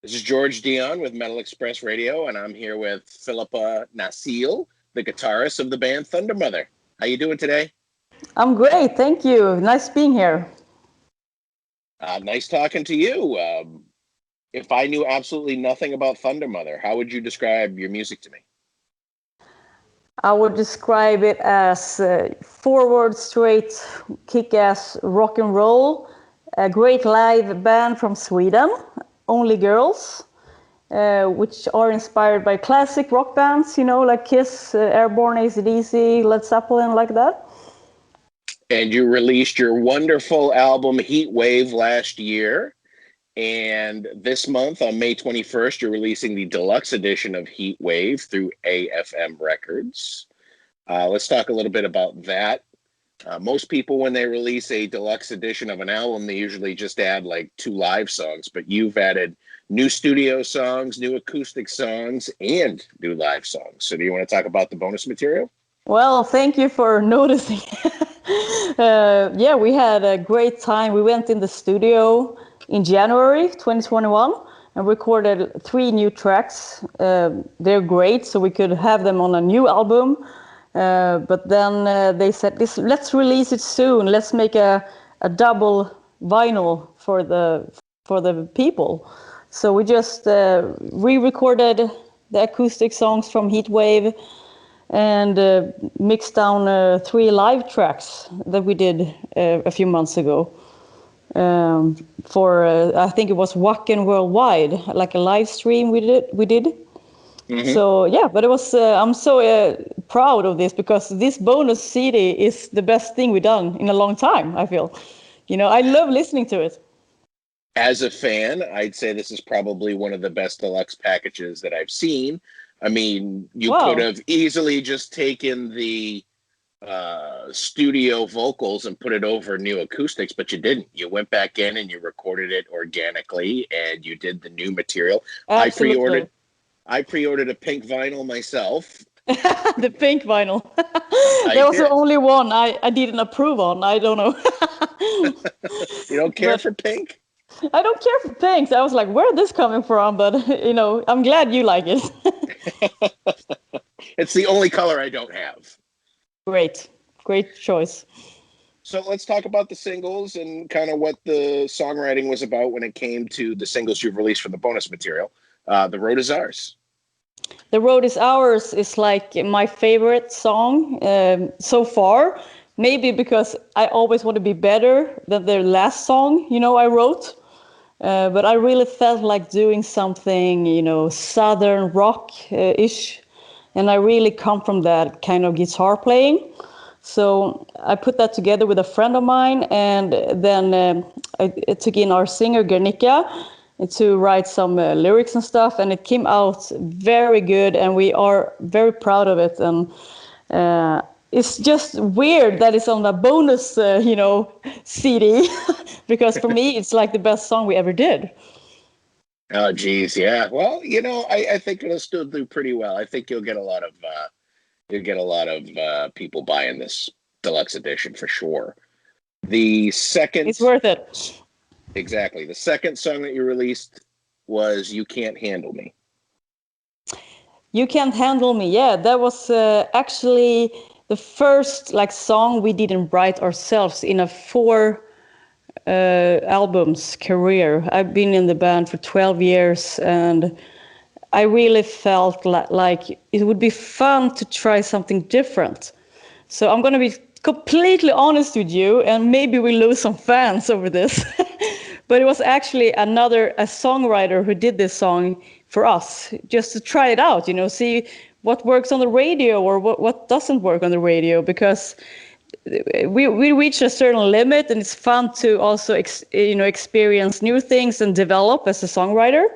This is George Dionne with Metal Express Radio, and I'm here with Filippa Nässil, the guitarist of the band Thundermother. How you doing today? I'm great, thank you. Nice being here. Nice talking to you. If I knew absolutely nothing about Thundermother, how would you describe your music to me? I would describe it as forward, straight, kick-ass rock and roll. A great live band from Sweden, only girls, which are inspired by classic rock bands, like Kiss, Airborne, AC/DC, Led Zeppelin, like that. And you released your wonderful album Heatwave last year. And this month, on May 21st, you're releasing the Deluxe Edition of Heatwave through AFM Records. Let's talk a little bit about that. Most people, when they release a deluxe edition of an album, they usually just add like 2 live songs, but you've added new studio songs, new acoustic songs, and new live songs. So do you want to talk about the bonus material? Well, thank you for noticing. We had a great time. We went in the studio in January 2021 and recorded 3 new tracks. They're great, so we could have them on a new album. But then they said, let's release it soon. Let's make a double vinyl for the people. So we just re-recorded the acoustic songs from Heatwave and mixed down 3 live tracks that we did a few months ago for I think it was Wacken Worldwide, like a live stream we did. Mm-hmm. So yeah, but it was I'm so proud of this because this bonus CD is the best thing we've done in a long time. I feel, I love listening to it. As a fan, I'd say this is probably one of the best deluxe packages that I've seen. I mean, you could have easily just taken the studio vocals and put it over new acoustics, but you didn't. You went back in and you recorded it organically, and you did the new material. Absolutely. I pre-ordered a pink vinyl myself. The pink vinyl. There was the only one I didn't approve on. I don't know. You don't care for pink? I don't care for pinks. I was like, where is this coming from? But, I'm glad you like it. It's the only color I don't have. Great choice. So let's talk about the singles and kind of what the songwriting was about when it came to the singles you've released for the bonus material. The Road Is Ours. The Road Is Ours is like my favorite song so far. Maybe because I always want to be better than the last song, I wrote. But I really felt like doing something, southern rock-ish. And I really come from that kind of guitar playing. So I put that together with a friend of mine. And then I took in our singer, Guernica, to write some lyrics and stuff. And it came out very good. And we are very proud of it. And it's just weird that it's on a bonus, CD. Because for me, it's like the best song we ever did. Oh, geez, yeah. Well, I think it'll still do pretty well. I think you'll get a lot of people buying this deluxe edition for sure. It's worth it. Exactly. The second song that you released was "You Can't Handle Me." You Can't Handle Me. Yeah, that was actually the first song we didn't write ourselves in a 4 albums career. I've been in the band for 12 years and I really felt like it would be fun to try something different. So I'm going to be completely honest with you, and maybe we lose some fans over this. But it was actually a songwriter who did this song for us, just to try it out, see what works on the radio or what doesn't work on the radio, because we reach a certain limit, and it's fun to also experience new things and develop as a songwriter.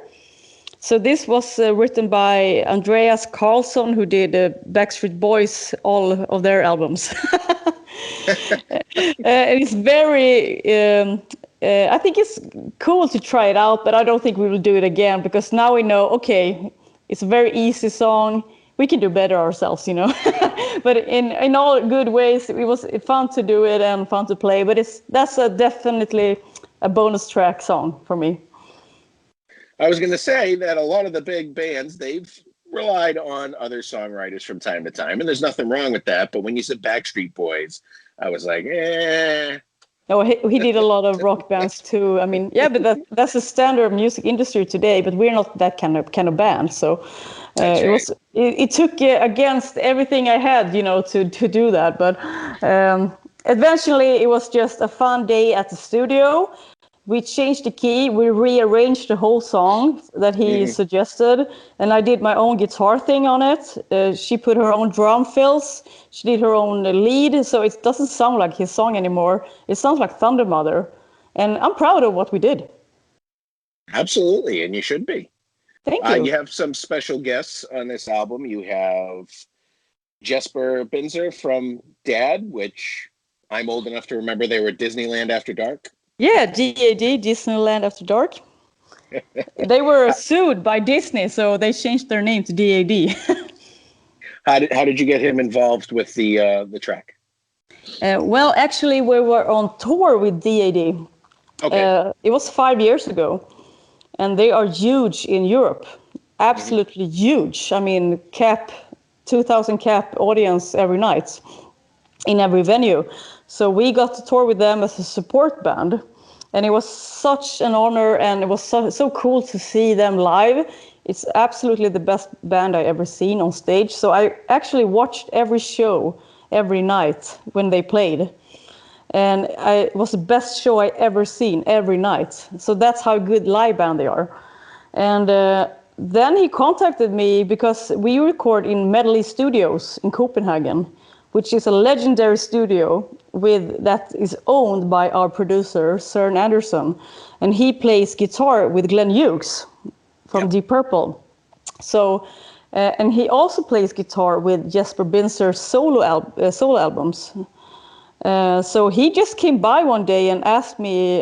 So this was written by Andreas Karlsson, who did Backstreet Boys, all of their albums. It's very, I think it's cool to try it out, but I don't think we will do it again, because now we know, okay, it's a very easy song. We can do better ourselves, But in all good ways, it was fun to do it and fun to play. But that's definitely a bonus track song for me. I was going to say that a lot of the big bands, they've relied on other songwriters from time to time, and there's nothing wrong with that. But when you said Backstreet Boys, I was like, eh. No, he did a lot of rock bands too. I mean, yeah, but that's the standard music industry today. But we're not that kind of band. So That's right. it took against everything I had, to do that. But eventually, it was just a fun day at the studio. We changed the key, we rearranged the whole song that he suggested, and I did my own guitar thing on it. She put her own drum fills, she did her own lead, so it doesn't sound like his song anymore. It sounds like Thundermother, and I'm proud of what we did. Absolutely, and you should be. Thank you. You have some special guests on this album. You have Jesper Binzer from Dad, which I'm old enough to remember they were Disneyland After Dark. Yeah, DAD, Disneyland After Dark. They were sued by Disney, so they changed their name to DAD. How did you get him involved with the track? Well, actually, we were on tour with DAD. Okay. It was 5 years ago, and they are huge in Europe. Absolutely huge. I mean, 2,000 cap audience every night in every venue. So we got to tour with them as a support band, and it was such an honor, and it was so cool to see them live. It's absolutely the best band I ever seen on stage. So I actually watched every show every night when they played, and it was the best show I ever seen every night. So that's how good live band they are. And then he contacted me because we record in Medley Studios in Copenhagen, which is a legendary studio that is owned by our producer, Søren Andersen. And he plays guitar with Glenn Hughes from Deep Purple. So, and he also plays guitar with Jesper Binzer's solo albums. So he just came by one day and asked me,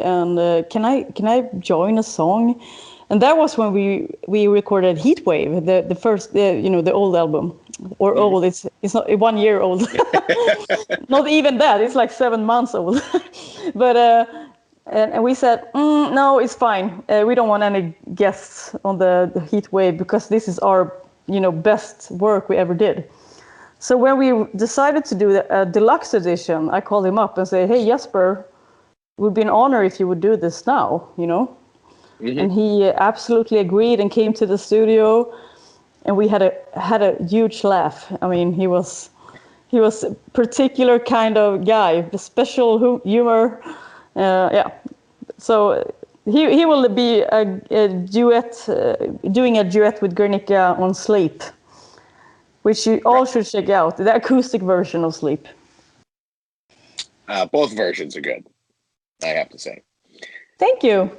can I join a song? And that was when we recorded Heatwave, the first, the old album. Or old, it's not 1 year old. Not even that, it's like 7 months old. But and we said, no, it's fine. We don't want any guests on the Heatwave because this is our best work we ever did. So when we decided to do a deluxe edition, I called him up and said, hey, Jesper, it would be an honor if you would do this now, And he absolutely agreed and came to the studio. And we had a huge laugh. I mean, he was a particular kind of guy, the special humor. So he will be a duet, doing a duet with Guernica on Sleep, which you all should check out. The acoustic version of Sleep. Both versions are good, I have to say. Thank you.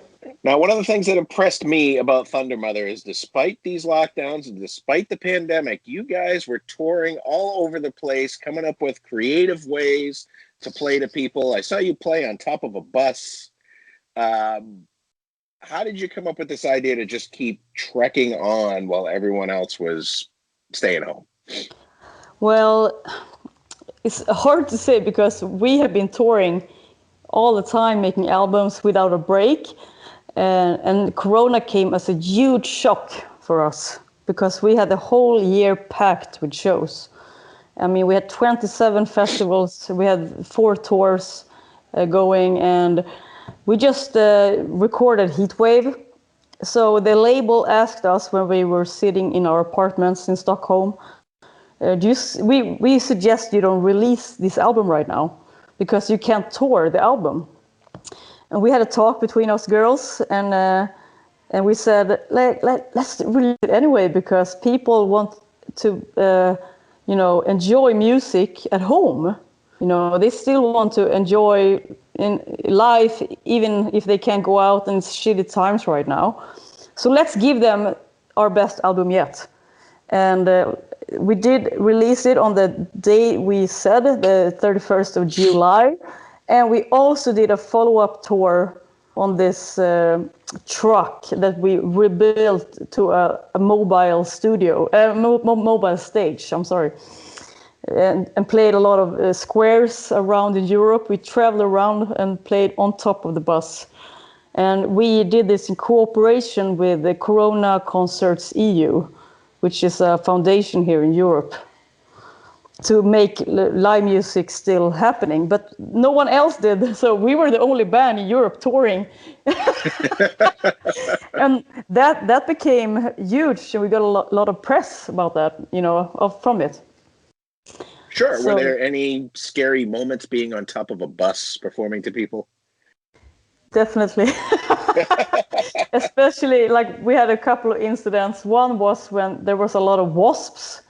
Now, one of the things that impressed me about Thundermother is despite these lockdowns and despite the pandemic, you guys were touring all over the place, coming up with creative ways to play to people. I saw you play on top of a bus. How did you come up with this idea to just keep trekking on while everyone else was staying home? Well, it's hard to say because we have been touring all the time, making albums without a break. And Corona came as a huge shock for us because we had the whole year packed with shows. I mean, we had 27 festivals, we had 4 tours going, and we just recorded Heatwave. So the label asked us when we were sitting in our apartments in Stockholm, we suggest you don't release this album right now because you can't tour the album. And we had a talk between us girls, and we said, let's release it anyway because people want to, enjoy music at home. They still want to enjoy in life, even if they can't go out and it's shitty times right now. So let's give them our best album yet. And we did release it on the day we said, the 31st of July. And we also did a follow-up tour on this truck that we rebuilt to a mobile studio, mobile stage, I'm sorry. And played a lot of squares around in Europe. We traveled around and played on top of the bus. And we did this in cooperation with the Corona Concerts EU, which is a foundation here in Europe, to make live music still happening. But no one else did, so we were the only band in Europe touring. And that became huge, and we got a lot of press about that, from it. Sure. Were there any scary moments being on top of a bus performing to people? Definitely. Especially, like, we had a couple of incidents. One was when there was a lot of wasps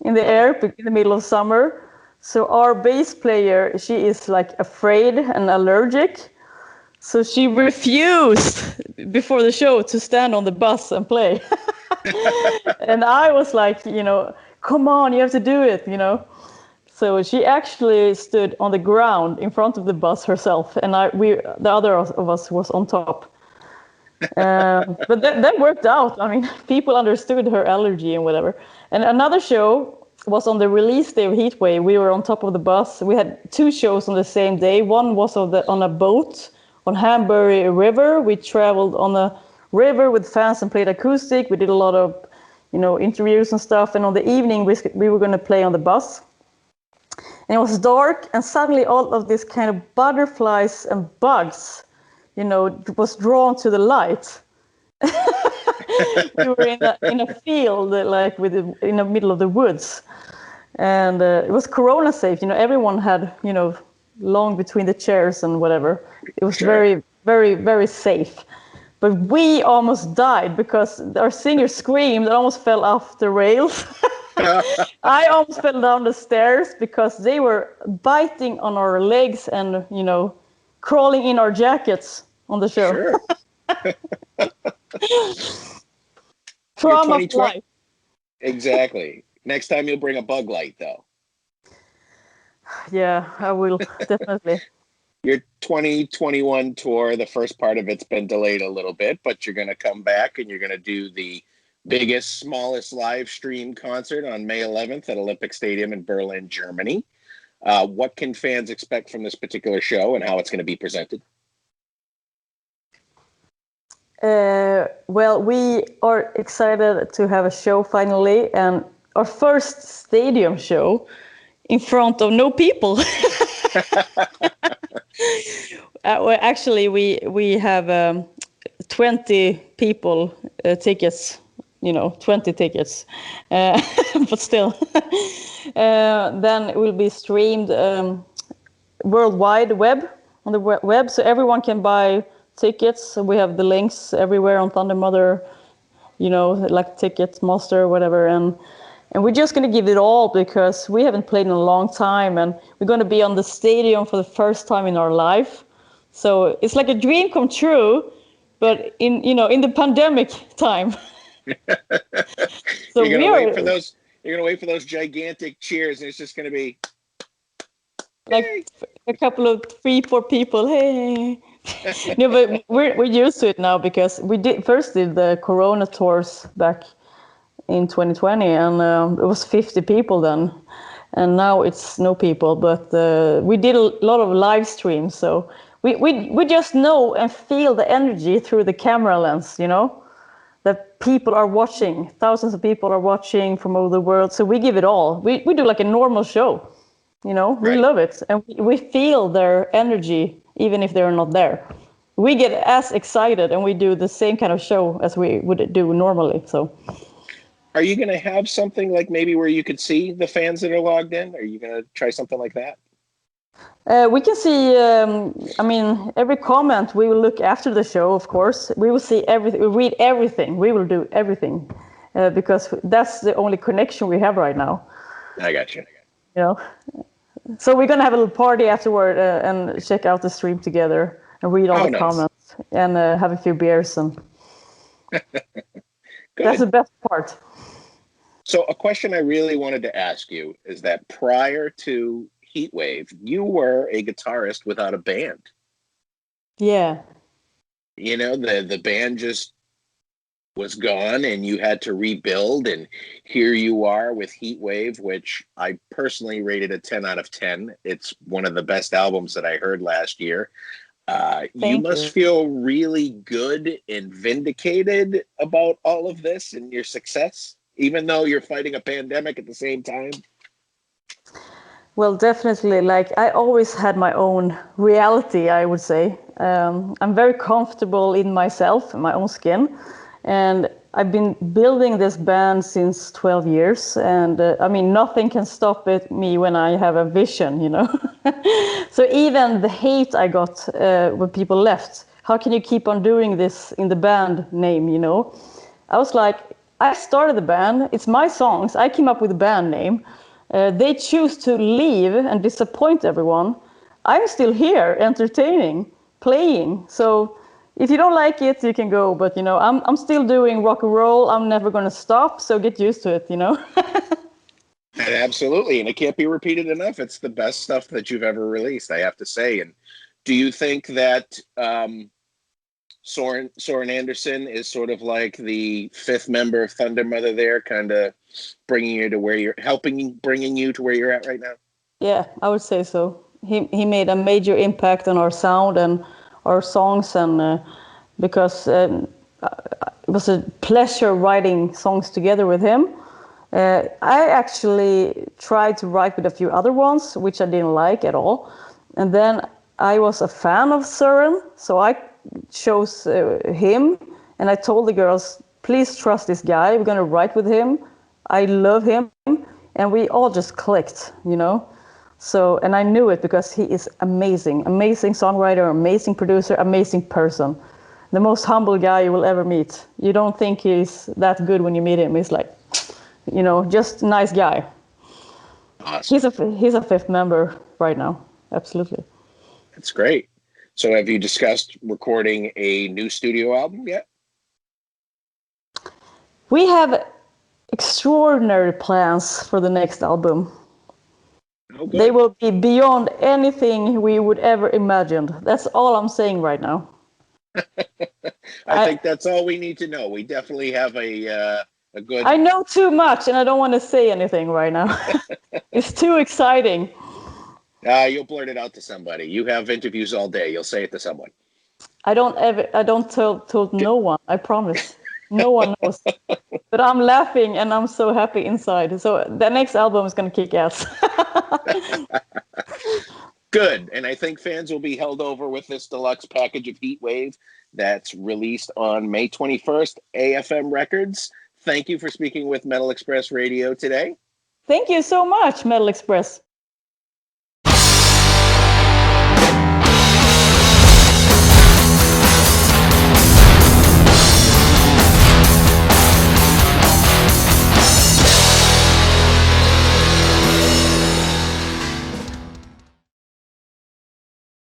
in the air in the middle of summer. So our bass player, she is like afraid and allergic. So she refused before the show to stand on the bus and play. And I was like, come on, you have to do it, So she actually stood on the ground in front of the bus herself, and the other of us was on top. But that worked out. I mean, people understood her allergy and whatever. And another show was on the release day of Heatwave. We were on top of the bus. We had 2 shows on the same day. One was on a boat on Hamburg River. We traveled on a river with fans and played acoustic. We did a lot of, interviews and stuff. And on the evening, we were going to play on the bus. And it was dark, and suddenly all of these kind of butterflies and bugs, was drawn to the light. We were in a field, like in the middle of the woods, and it was Corona safe. Everyone had long between the chairs and whatever. It was very, very, very safe. But we almost died because our singer screamed and almost fell off the rails. I almost fell down the stairs because they were biting on our legs and, crawling in our jackets on the show. Sure. Trauma of life. Exactly. Next time you'll bring a bug light, though. Yeah, I will, definitely. Your 2021 tour, the first part of it's been delayed a little bit, but you're going to come back and you're going to do the biggest, smallest live stream concert on May 11th at Olympic Stadium in Berlin, Germany. What can fans expect from this particular show and how it's going to be presented? Well, we are excited to have a show finally, and our first stadium show in front of no people. Well, actually, we have 20 people tickets. 20 tickets, but still. Then it will be streamed worldwide on the web, so everyone can buy tickets. So we have the links everywhere on Thundermother, like Ticketmaster, whatever, and we're just going to give it all because we haven't played in a long time, and we're going to be on the stadium for the first time in our life. So it's like a dream come true, but in the pandemic time. So you're gonna wait for those gigantic cheers, and it's just gonna be like a couple of 3-4 people. Hey. No, but we're used to it now because we first did the Corona tours back in 2020, and it was 50 people then, and now it's no people. But we did a lot of live streams, so we just know and feel the energy through the camera lens, that people are watching. Thousands of people are watching from all over the world. So we give it all. We do like a normal show, We love it, and we feel their energy even if they're not there. We get as excited, and we do the same kind of show as we would do normally. So. Are you going to have something like maybe where you could see the fans that are logged in? Are you going to try something like that? We can see, every comment we will look after the show, of course. We will see everything, we read everything, we will do everything, because that's the only connection we have right now. I got you. So we're going to have a little party afterward and check out the stream together and read all the comments and have a few beers. And that's the best part. So a question I really wanted to ask you is that prior to Heatwave, you were a guitarist without a band. Yeah. The band just was gone and you had to rebuild, and here you are with Heatwave, which I personally rated a 10 out of 10. It's one of the best albums that I heard last year. You Thank must you. feel really good and vindicated about all of this and your success, even though you're fighting a pandemic at the same time. Well, definitely. Like I always had my own reality, I would say. I'm very comfortable in myself, in my own skin, and I've been building this band since 12 years. And I mean, nothing can stop me when I have a vision, you know. So even the hate I got when people left, how can you keep on doing this in the band name, you know? I was like, I started the band. It's my songs. I came up with the band name. They choose to leave and disappoint everyone. I'm still here, entertaining, playing. So if you don't like it, you can go. But you know, I'm still doing rock and roll. I'm never gonna stop. So get used to it. You know. And absolutely, and it can't be repeated enough. It's the best stuff that you've ever released, I have to say. And do you think that Søren Andersen is sort of like the fifth member of Thundermother there, kind of bringing you to where you're bringing you to where you're at right now? Yeah, I would say so. He made a major impact on our sound and our songs, and because it was a pleasure writing songs together with him. I actually tried to write with a few other ones, which I didn't like at all. And then I was a fan of Søren, so I chose him, and I told the girls, please trust this guy. We're going to write with him. I love him. And we all just clicked, you know. So, and I knew it because he is amazing, amazing songwriter, amazing producer, amazing person. The most humble guy you will ever meet. You don't think he's that good when you meet him. He's like, you know, just a nice guy. Awesome. He's a fifth member right now. Absolutely. That's great. So have you discussed recording a new studio album yet? We have extraordinary plans for the next album. Oh, they good. will be beyond anything we would ever imagined. That's all I'm saying right now. I think that's all we need to know. We definitely have a good. I know too much, and I don't want to say anything right now. It's too exciting. You'll blurt it out to somebody. You have interviews all day. You'll say it to someone. I don't tell no one. I promise. No one knows. But I'm laughing and I'm so happy inside. So the next album is gonna kick ass. Good. And I think fans will be held over with this deluxe package of Heatwave that's released on May 21st, AFM Records. Thank you for speaking with Metal Express Radio today. Thank you so much, Metal Express.